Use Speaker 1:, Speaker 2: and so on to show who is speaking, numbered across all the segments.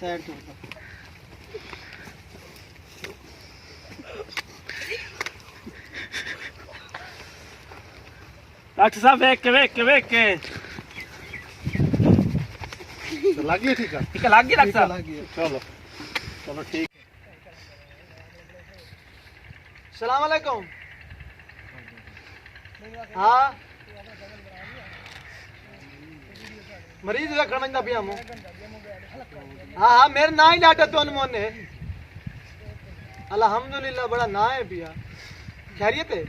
Speaker 1: Side तो
Speaker 2: doctor साहब वेख के
Speaker 3: लग गया ठीक है
Speaker 2: लग गई डॉक्टर साहब
Speaker 3: चलो चलो ठीक
Speaker 1: सलाम अलैकुम हाँ मरीज रखण वंदा पिया मु हाँ हाँ मेरा ना ही डाटा तो मोने अल्हम्दुलिल्लाह बड़ा ना है पिया खैरियत है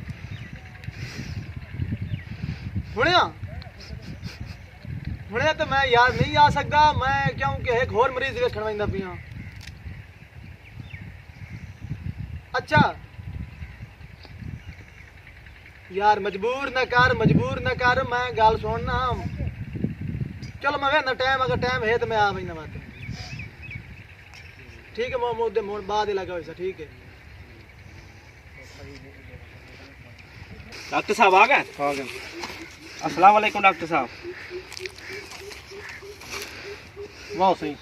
Speaker 1: हुणे तो मैं यार नहीं आ सकता मैं क्योंकि एक होर मरीज रखण वंदा पिया अच्छा यार मजबूर न कर मैं गाल सुनना चलो मैं वेंदा टाइम अगर टाइम है तो मैं आ वही बात ठीक है मोहम्मद मोड़ बाद ही लगा वैसा ठीक है
Speaker 2: डॉक्टर साहब आ गए अस्सलाम वालेकुम डॉक्टर साहब
Speaker 3: वाह सही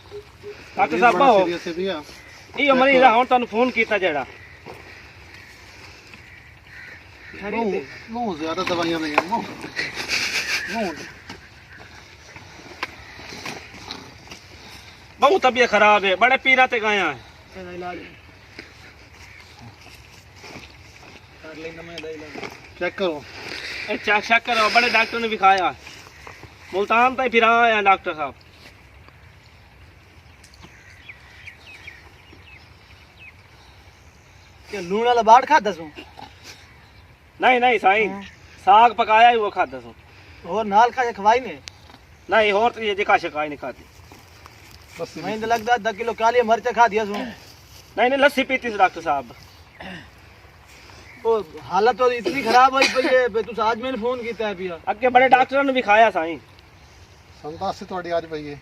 Speaker 2: डॉक्टर साहब आओ
Speaker 3: सीरियस है भैया
Speaker 2: ਇਹ ਮਰੀਜ਼ ਹੁਣ ਤੁਹਾਨੂੰ ਫੋਨ ਕੀਤਾ ਜਿਹੜਾ
Speaker 3: बहुत ज्यादा दवाइयां नहीं हैं
Speaker 2: बहुत तबीयत खराब है बड़े पीरा ते गया है
Speaker 3: चेक करो
Speaker 2: चेक करो बड़े डॉक्टर ने दिखाया मुल्तान तक फिर आया डॉक्टर साहब
Speaker 1: लूण वाला बाट खा दसो
Speaker 2: नहीं साईं साग पकाया ही वो खादा सो
Speaker 1: और नाल खा खवाई ने
Speaker 2: नहीं और तो ये जिका शिकायत नहीं खाती
Speaker 3: बस
Speaker 1: मैं तो लगता 10 किलो काली मिर्च खा दिया सो
Speaker 2: नहीं लस्सी पीती थी डॉक्टर साहब
Speaker 1: ओ हालत तो इतनी खराब हुई पई है बे तू आज मैंने फोन किया है पिया
Speaker 2: अगे बड़े डॉक्टर ने दिखाया साईं
Speaker 3: संतास से थोड़ी आज पई है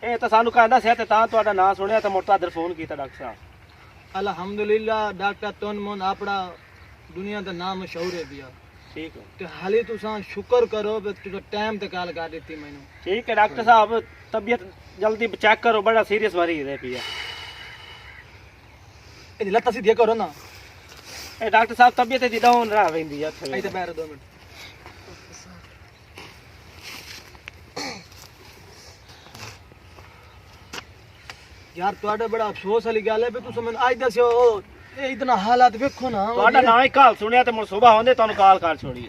Speaker 2: ਇਹ ਤਾਂ ਸਾਨੂੰ ਕਹਿੰਦਾ ਸੀ ਤੇ ਤਾਂ ਤੁਹਾਡਾ ਨਾਮ ਸੁਣਿਆ ਤਾਂ ਮੁਰਤਾਦਰ ਫੋਨ ਕੀਤਾ ਡਾਕਟਰ ਸਾਹਿਬ
Speaker 1: अल्हम्दुलिल्लाह डॉक्टर तोन मोन आपड़ा दुनिया दा नाम मशहूर है पिया
Speaker 2: ठीक है
Speaker 1: ते हाली तुसा शुक्र करो बे तुझो टाइम ते काल कर देती मैनू
Speaker 2: ठीक है डॉक्टर साहब तबीयत जल्दी चेक करो बड़ा सीरियस मरीज है पिया
Speaker 1: ए लत्ता सीधी करो ना
Speaker 2: ए डॉक्टर साहब तबीयत दी डाउन रह वेंदी है
Speaker 1: आई ते बैठ 2 मिनट यार ਤੁਹਾਡਾ बड़ा अफसोस वाली गल है बे तुसा मैनू आज दस्यो ए इतना हालात देखो ना
Speaker 2: ਤੁਹਾਡਾ ਨਾਂ ਹੀ ਕਾਲ ਸੁਣਿਆ ਤੇ ਮੁਰ ਸਵੇਰ ਹੁੰਦੇ ਤੁਹਾਨੂੰ ਕਾਲ ਕਰ ਛੋੜੀ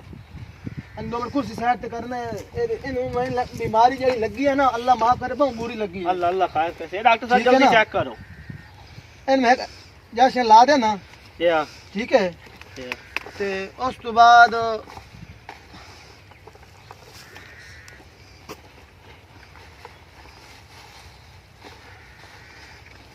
Speaker 1: अंदर कुर्सी साइड ते करना है इनु मैं बीमारी जेडी लगी है ना अल्लाह माफ करे बहुत बुरी लगी है
Speaker 2: अल्लाह अल्लाह खैर करे डॉक्टर साहब
Speaker 1: ठीक है
Speaker 2: जल्दी
Speaker 1: ना?
Speaker 2: चेक करो
Speaker 1: इन मैं जैसे ला देना
Speaker 2: या
Speaker 1: ठीक है ते उस तो बाद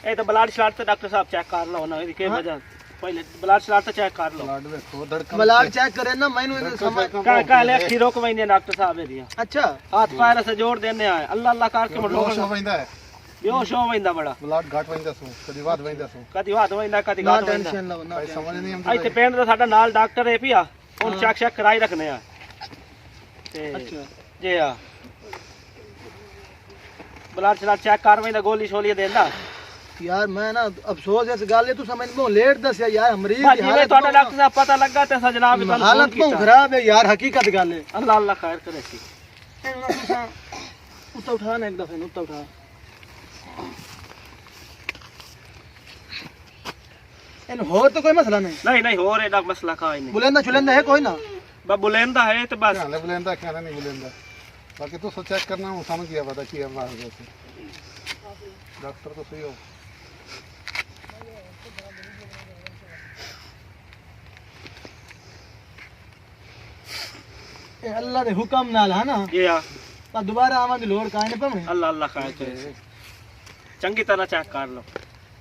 Speaker 2: ए तो ब्लड शॉट तो डॉक्टर साहब चेक कर लो ना इसकी क्या वजह पहले ब्लड शॉट तो चेक कर लो
Speaker 3: ब्लड देखो धड़कन
Speaker 1: ब्लड चेक करे ना मैनू समझ
Speaker 2: का ले अखी रोक वैने डॉक्टर साहब दिया
Speaker 1: अच्छा
Speaker 2: हाथ पैर से जोड़ देने आए अल्लाह अल्लाह करके मुड़
Speaker 3: बेहोश हो वैंदा है
Speaker 2: बेहोश हो वैंदा बड़ा
Speaker 3: ब्लड घट वैंदा सो कदी वाद वैंदा सो
Speaker 2: कदी हाथ वैंदा कदी
Speaker 1: ना
Speaker 2: गात वैंदा
Speaker 1: टेंशन लो ना
Speaker 3: भाई समझ नहीं हम
Speaker 2: ਇੱਥੇ ਪਿੰਡ ਦਾ ਸਾਡਾ ਨਾਲ ਡਾਕਟਰ ਹੈ ਪਿਆ ਹੁਣ ਚੈੱਕ ਕਰਾਈ ਰੱਖਨੇ ਆ ਤੇ
Speaker 1: अच्छा
Speaker 2: ਜੀ ਆ ਬਲੱਡ ਸ਼ਲੱਡ ਚੈੱਕ ਕਰ ਵੈਂਦਾ ਗੋਲੀ ਛੋਲੀ ਦੇਂਦਾ
Speaker 1: यार मैं ना अफसोस इस गल है तू समझ मो लेट दसया यार मरीज
Speaker 2: भाजी ने ਤੁਹਾਡਾ ਡਾਕਟਰ ਸਾਹਿਬ ਪਤਾ ਲੱਗਾ ਤੇ ਸਜਣਾ ਵੀ ਤੁਹਾਨੂੰ
Speaker 1: हालत
Speaker 2: ਫੋन
Speaker 1: बहुत
Speaker 2: ਕੀਤਾ
Speaker 1: खराब है यार हकीकत गल है
Speaker 2: ਅੱਲਾ ਅੱਲਾ ਖੈਰ ਕਰੇ ਸੀ
Speaker 1: उत्ता उठा ना एक दफे उत्ता उठा इन हो तो कोई मसला नहीं
Speaker 2: नहीं नहीं ਹੋਰ ਇਹਦਾ ਮਸਲਾ ਕੋਈ ਨਹੀਂ
Speaker 1: बुलंदा चुलंदा है कोई ना
Speaker 2: ਬਸ ਬੁਲੰਦਾ ਹੈ ਤੇ ਬਸ
Speaker 3: ध्यान ले बुलेंदा क्या नहीं बुलेंदा बाकी तो सो चेक करना हूं समझ गया पता की है मार जैसे डॉक्टर तो सही हो
Speaker 1: ए अल्लाह दे हुक्म नाल है ना
Speaker 2: ਜੀ ਆ
Speaker 1: पर दोबारा आवन दी लोड़ काई नहीं पवे
Speaker 2: ਅੱਲਾ ਅੱਲਾ ਖੈਰ ਕਰੇ ਸੀ ਚੰਗੀ ਤਰ੍ਹਾਂ ਚੈੱਕ ਕਰ ਲਓ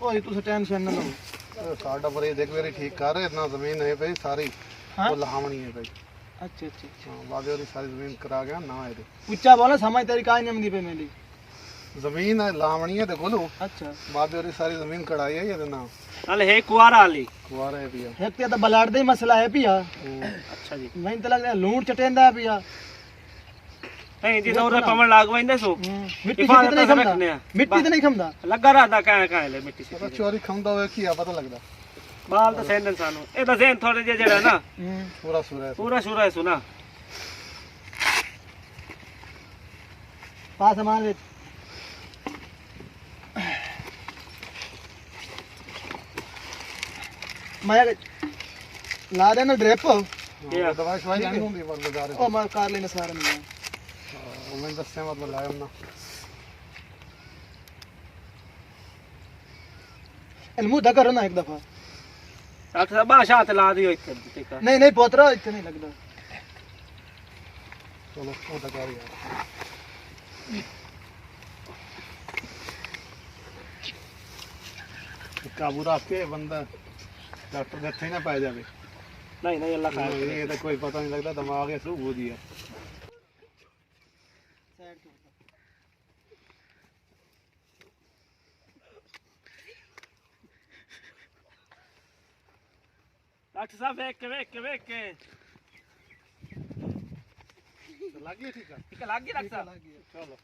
Speaker 1: ओए तू टेंशन ना लो
Speaker 3: सारा मरीज देख मेरी ठीक कर रहे इतना जमीन है भाई सारी
Speaker 1: हाँ?
Speaker 3: वो लहावनी है भाई
Speaker 1: अच्छा अच्छा अच्छा
Speaker 3: हाँ बाबे और सारी जमीन करा गया ना है
Speaker 1: ऊंचा बोला समझ तेरी काई नहीं मंदी पे मेरी
Speaker 3: जमीन है लहावनी है देखो लो
Speaker 1: अच्छा
Speaker 3: बाबे और सारी जमीन कढ़ाई है ये ना
Speaker 2: ਨਾਲੇ ਹੈ ਕੁਆਰਾ ਵਾਲੀ
Speaker 3: कुआरा है भैया
Speaker 1: एक ते ब्लड दा ही मसला है पिया
Speaker 2: ਅੱਛਾ ਜੀ
Speaker 1: मैं तो लग रहा लूण चटेंदा है पिया
Speaker 2: ਨਹੀਂ ਜੀ ਦੌਰੇ ਪਵਨ ਲੱਗ ਵੈਂਦੇ ਸੋ
Speaker 1: ਮਿੱਟੀ ਤੇ ਨਹੀਂ ਖੰਦਾ ਮਿੱਟੀ ਤੇ ਨਹੀਂ ਖੰਦਾ
Speaker 2: ਲੱਗਾ ਰਹਦਾ ਕਾਹ ਲੈ ਮਿੱਟੀ
Speaker 3: ਪਤਾ ਚੋਰੀ ਖਾਂਦਾ ਹੋਵੇ ਕੀ ਆ ਪਤਾ ਲੱਗਦਾ
Speaker 2: ਬਾਲ ਤਾਂ ਸੈਂਡਨ ਸਾਨੂੰ ਇਹ ਤਾਂ ਜ਼ੇਨ ਥੋੜੇ ਜਿਹਾ ਜਿਹੜਾ ਨਾ
Speaker 3: ਪੂਰਾ ਸੂਰਾ
Speaker 2: ਪੂਰਾ ਸ਼ੁਰਾ ਹੈ ਸੁਣਾ
Speaker 1: ਪਾ ਸਮਾਨ ਵਿੱਚ ਮੈਂ ਲਾ ਦੇਣਾ ਡ੍ਰਿਪ
Speaker 2: ਇਹ
Speaker 3: ਦਵਾਈ ਸ਼ਵਾਈ ਲੈਣੀ ਹੁੰਦੀ ਪਰ ਬਾਜ਼ਾਰ
Speaker 1: ਉਹ ਮੈਂ ਕਰ ਲੈਣਾ ਸਾਰਾ ਮੈਂ
Speaker 3: ਉਹ ਮੈਂ ਦੱਸਿਆ ਮਤ ਲਾਇਆ ਨਾ
Speaker 1: ਇਹਨੂੰ ਦਾ ਕਰੋ ਨਾ ਇੱਕ ਦਫਾ
Speaker 2: ਡਾਕਟਰ ਸਾਹਿਬ ਬਾਸ਼ਾ ਤੇ ਲਾ ਦਿਓ ਇੱਕ ਟਿੱਕਾ
Speaker 1: ਨਹੀਂ ਨਹੀਂ ਪੋਤਰਾ ਇੱਥੇ ਨਹੀਂ ਲੱਗਦਾ
Speaker 3: ਚਲੋ ਉਹ ਤਾਂ ਕਰ ਯਾਰ ਕਾਬੂ ਰੱਖ ਕੇ ਬੰਦਾ ਡਾਕਟਰ ਦੇ ਇੱਥੇ ਨਾ ਪੈ ਜਾਵੇ
Speaker 2: ਨਹੀਂ ਨਹੀਂ ਅੱਲਾ ਖਾਏ
Speaker 3: ਇਹ ਤਾਂ ਕੋਈ ਪਤਾ ਨਹੀਂ ਲੱਗਦਾ ਦਿਮਾਗ ਇਸ ਨੂੰ ਬੋਦੀ ਹੈ
Speaker 2: ਡਾਕਟਰ ਸਾਹਿਬ ਵੇਖ ਕੇ
Speaker 3: ਲੱਗ ਗਿਆ ਠੀਕ ਆ
Speaker 2: ਠੀਕ ਲੱਗ ਗਈ ਡਾਕਟਰ ਸਾਹਿਬ
Speaker 3: ਚਲੋ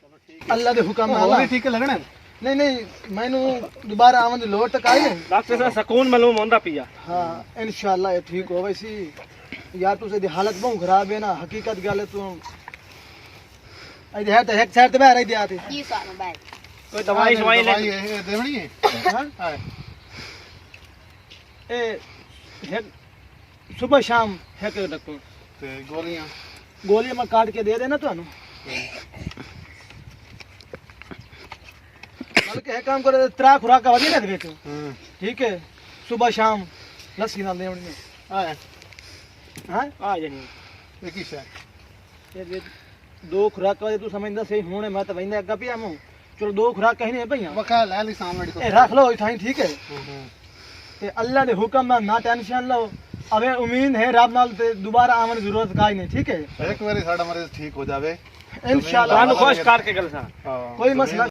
Speaker 3: ਚਲੋ ਠੀਕ
Speaker 1: ਅੱਲਾ ਦੇ ਹੁਕਮ ਨਾਲ
Speaker 3: ਹੋਰ ਵੀ ਠੀਕ ਲੱਗਣਾ
Speaker 1: ਨਹੀਂ ਨਹੀਂ ਮੈਨੂੰ ਦੁਬਾਰਾ ਆਉਣ ਦੀ ਲੋੜ ਤੱਕ ਆਈ ਨਹੀਂ
Speaker 2: ਡਾਕਟਰ ਸਾਹਿਬ ਸਕੂਨ ਮਾਲੂਮ ਹੁੰਦਾ ਪਿਆ
Speaker 1: ਹਾਂ ਇਨਸ਼ਾਅੱਲਾ ਇਹ ਠੀਕ ਹੋਵੇ ਸੀ ਯਾਰ ਤੁਸੀਂ ਦੀ ਹਾਲਤ ਬਹੁਤ ਖਰਾਬ ਹੈ ਨਾ ਹਕੀਕਤ ਗੱਲ ਤੂੰ ਅਜੇ ਹੈ ਤਾਂ ਇੱਕ ਸਾਈਡ ਤੇ ਬਹਿ ਰਹੀ ਦਿਆ ਤੇ
Speaker 4: ਜੀ ਸਾਨੂੰ ਬਾਈ
Speaker 2: ਕੋਈ ਦਵਾਈ ਸ਼ਵਾਈ ਲੈ
Speaker 3: ਇਹ ਦੇਵਣੀ ਹੈ
Speaker 1: ਹਾਂ
Speaker 3: ਹਾਂ
Speaker 1: ਇਹ ਸਵੇਰ ਸ਼ਾਮ ਹੈ ਕਿ ਰੱਖੋ
Speaker 3: ਤੇ ਗੋਲੀਆਂ
Speaker 1: ਗੋਲੀਆਂ ਮੈਂ ਕਾਟ ਕੇ ਦੇ ਦੇਣਾ ਤੁਹਾਨੂੰ ਬਲਕਿ ਇਹ ਕੰਮ ਕਰੋ ਤਰਾ ਖੁਰਾਕਾਂ ਵਧੀਆ ਨਾ ਦੇ ਵਿੱਚ
Speaker 3: ਹਾਂ
Speaker 1: ਠੀਕ ਹੈ ਸਵੇਰ ਸ਼ਾਮ ਲੱਸੀ ਨਾਲ ਦੇਣੀ
Speaker 3: ਹਾਂ
Speaker 1: ਹਾਂ
Speaker 2: ਆ ਜਾਣੀ
Speaker 3: ਇਹ ਕੀ ਹੈ
Speaker 1: ਇਹ ਦੋ ਖੁਰਾਕਾਂ ਦੇ ਤੂੰ ਸਮਝਦਾ ਸਹੀ ਹੋਣੇ ਮੈਂ ਤਾਂ ਵੈਂਦਾ ਅੱਗਾ ਪਿਆ ਮੂੰ ਚਲੋ ਦੋ ਖੁਰਾਕਾਂ ਹੀ ਨੇ ਭਈਆਂ
Speaker 3: ਵਕਾ ਲੈ ਲਈ ਸਾਹਮਣੇ
Speaker 1: ਇਹ ਰੱਖ ਲਓ ਇਥਾਂ ਠੀਕ ਹੈ
Speaker 3: ਹਾਂ
Speaker 1: ਤੇ अल्लाह के हुक्म में ना टेंशन लो अबे उम्मीद है रब नाल ते दोबारा आवन की जरूरत काई नहीं ठीक है
Speaker 3: ਇੱਕ ਵਾਰੀ ਸਾਡਾ ਮਰੀਜ਼ ਠੀਕ ਹੋ ਜਾਵੇ
Speaker 1: इंशाल्लाह
Speaker 2: ਤੁਹਾਨੂੰ ਖੁਸ਼ ਕਰਕੇ ਗੱਲ ਸਾਂ
Speaker 3: ਹਾਂ
Speaker 1: कोई मसला